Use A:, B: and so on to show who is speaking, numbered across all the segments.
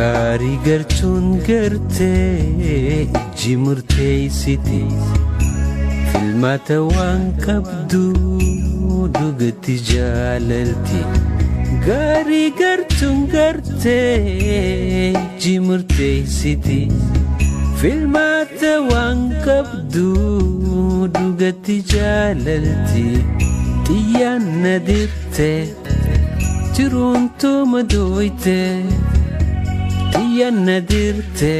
A: gaarii gartuun gartee ijji murteessiti filmaata waan qabdu dhugatti jaalalti gaarii gartuun gartee ijji murteessiti filmaata waan qabdu dhugatti jaalalti xiyyaan na dirte jiruun tuma dooyte xiyyaan na dirte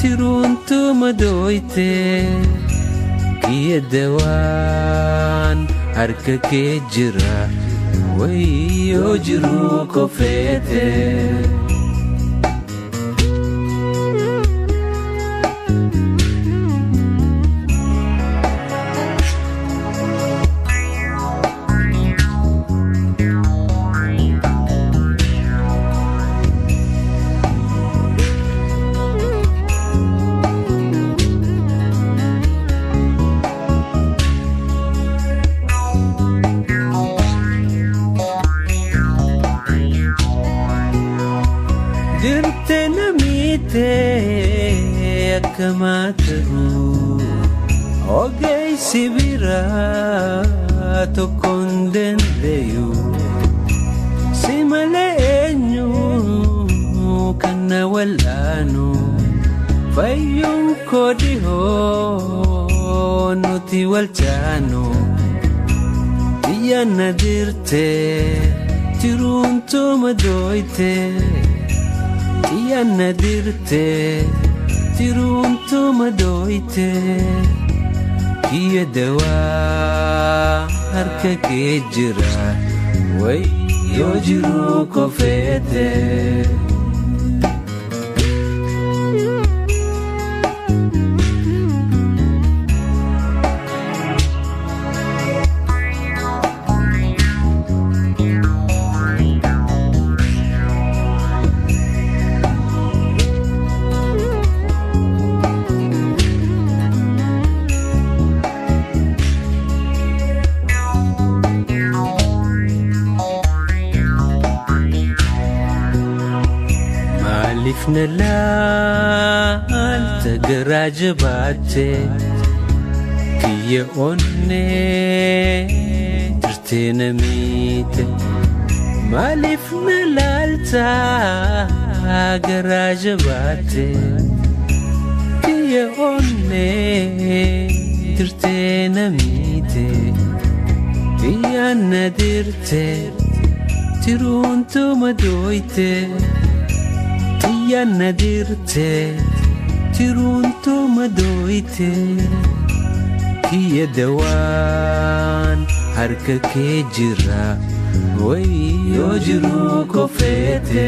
A: jiruun tuma dooyte kiyya waan harka kee jira wayyoo jiruu kofeete dirte namite akkamataru ogeysi bira tokkon dandeeyu si malee eenyu kana wallaanu fayyuun kodihoo nuti walchaanu xiyyaan na dirte jiruun tuma dooyte xiyyaan na dirte jiruun tuma dooyte kiyya waan harka kee jira wayyoo jiruu kofeete Alifna laalta garaa jabaatte kiyya onnee jirtee namiite maalifna laalta garaa jabaatte kiyya onnee jirtee namiite kiyyaan na dirte jiruun tuma dooyte xiyyaan na dirte jiruun tuma dooyte kiyya waan harka kee jira wayyoo jiruu kofeete